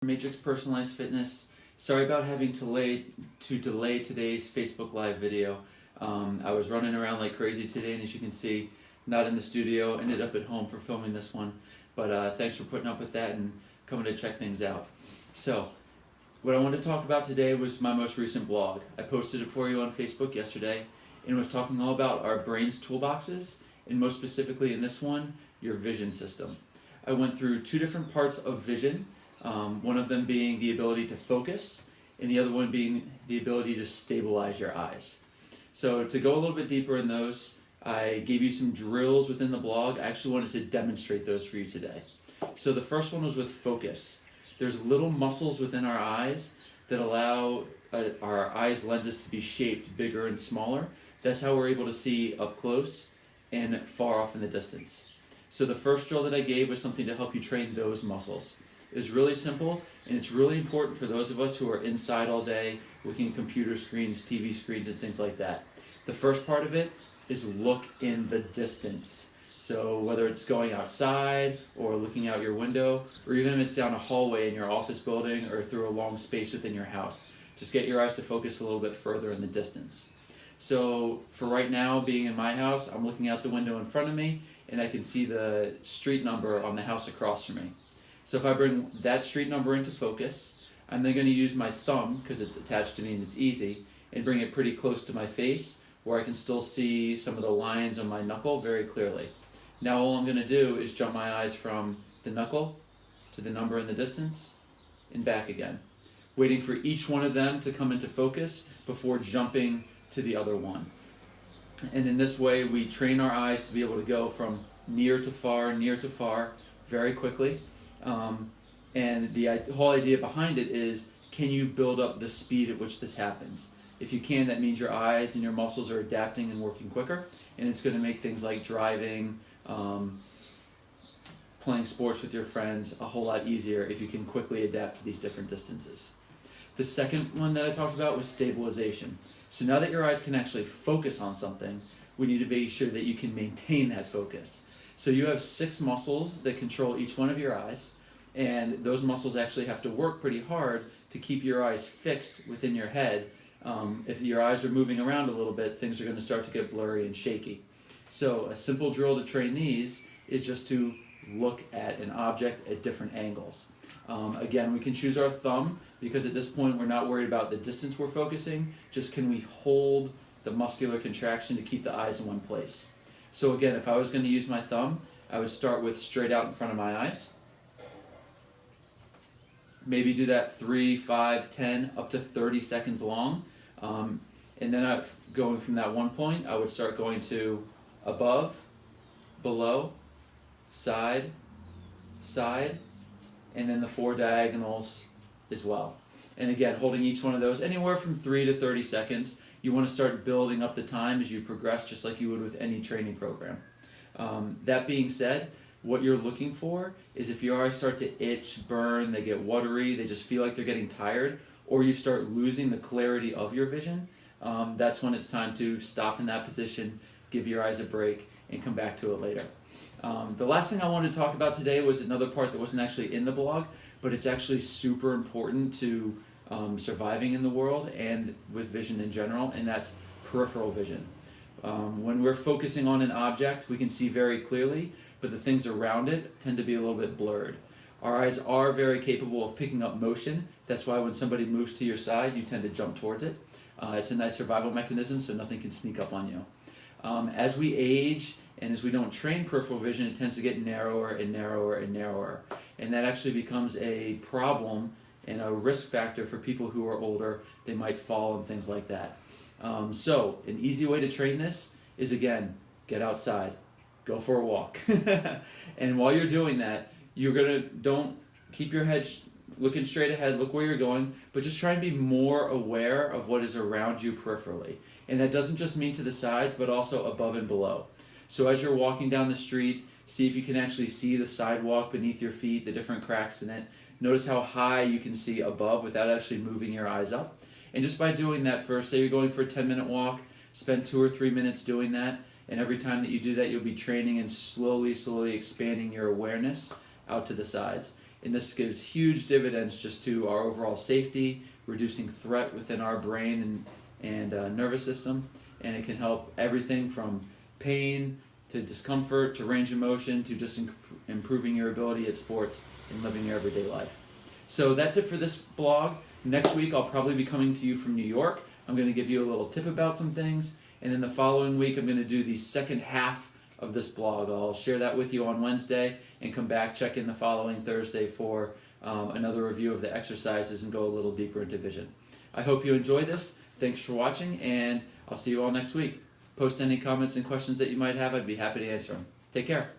Matrix Personalized Fitness. Sorry about having to delay today's Facebook Live video. I was running around like crazy today, and as you can see, not in the studio, ended up at home for filming this one. But thanks for putting up with that and coming to check things out. So, what I wanted to talk about today was my most recent blog. I posted it for you on Facebook yesterday, and was talking all about our brain's toolboxes, and most specifically in this one, your vision system. I went through two different parts of vision, one of them being the ability to focus, and the other one being the ability to stabilize your eyes. So to go a little bit deeper in those, I gave you some drills within the blog. I actually wanted to demonstrate those for you today. So the first one was with focus. There's little muscles within our eyes that allow our eyes lenses to be shaped bigger and smaller. That's how we're able to see up close and far off in the distance. So the first drill that I gave was something to help you train those muscles. It's really simple, and it's really important for those of us who are inside all day, looking at computer screens, TV screens, and things like that. The first part of it is look in the distance. So whether it's going outside or looking out your window, or even if it's down a hallway in your office building or through a long space within your house, just get your eyes to focus a little bit further in the distance. So for right now, being in my house, I'm looking out the window in front of me, and I can see the street number on the house across from me. So if I bring that street number into focus, I'm then going to use my thumb, because it's attached to me and it's easy, and bring it pretty close to my face, where I can still see some of the lines on my knuckle very clearly. Now all I'm going to do is jump my eyes from the knuckle to the number in the distance and back again, waiting for each one of them to come into focus before jumping to the other one. And in this way, we train our eyes to be able to go from near to far, very quickly. And the whole idea behind it is, can you build up the speed at which this happens? If you can, that means your eyes and your muscles are adapting and working quicker, and it's going to make things like driving, playing sports with your friends a whole lot easier if you can quickly adapt to these different distances. The second one that I talked about was stabilization. So now that your eyes can actually focus on something, we need to be sure that you can maintain that focus. So you have 6 muscles that control each one of your eyes, and those muscles actually have to work pretty hard to keep your eyes fixed within your head. If your eyes are moving around a little bit, things are going to start to get blurry and shaky. So a simple drill to train these is just to look at an object at different angles. Again, we can choose our thumb, because at this point we're not worried about the distance we're focusing, just can we hold the muscular contraction to keep the eyes in one place. So again, if I was going to use my thumb, I would start with straight out in front of my eyes. Maybe do that 3, 5, 10, up to 30 seconds long. And then going from that one point, I would start going to above, below, side, side, and then the 4 diagonals as well. And again, holding each one of those anywhere from 3 to 30 seconds. You want to start building up the time as you progress, just like you would with any training program. That being said, what you're looking for is if your eyes start to itch, burn, they get watery, they just feel like they're getting tired, or you start losing the clarity of your vision, that's when it's time to stop in that position, give your eyes a break, and come back to it later. The last thing I wanted to talk about today was another part that wasn't actually in the blog, but it's actually super important to surviving in the world and with vision in general, and that's peripheral vision. When we're focusing on an object, we can see very clearly, but the things around it tend to be a little bit blurred. Our eyes are very capable of picking up motion. That's why when somebody moves to your side, you tend to jump towards it. It's a nice survival mechanism, so nothing can sneak up on you. As we age and as we don't train peripheral vision, it tends to get narrower and narrower and narrower. And that actually becomes a problem and a risk factor for people who are older. They might fall and things like that. So an easy way to train this is, again, get outside, go for a walk. And while you're doing that, don't keep your head looking straight ahead, look where you're going, but just try and be more aware of what is around you peripherally. And that doesn't just mean to the sides, but also above and below. So as you're walking down the street, see if you can actually see the sidewalk beneath your feet, the different cracks in it. Notice how high you can see above without actually moving your eyes up. And just by doing that first, say you're going for a 10-minute walk, spend 2 or 3 minutes doing that, and every time that you do that, you'll be training and slowly expanding your awareness out to the sides. and this gives huge dividends just to our overall safety, reducing threat within our brain and nervous system, and it can help everything from pain to discomfort to range of motion to just improving your ability at sports and living your everyday life. So that's it for this blog. Next week I'll probably be coming to you from New York. I'm going to give you a little tip about some things, and in the following week I'm going to do the second half of this blog. I'll share that with you on Wednesday and come back, check in the following Thursday for another review of the exercises and go a little deeper into vision. I hope you enjoy this. Thanks for watching, and I'll see you all next week. Post any comments and questions that you might have. I'd be happy to answer them. Take care.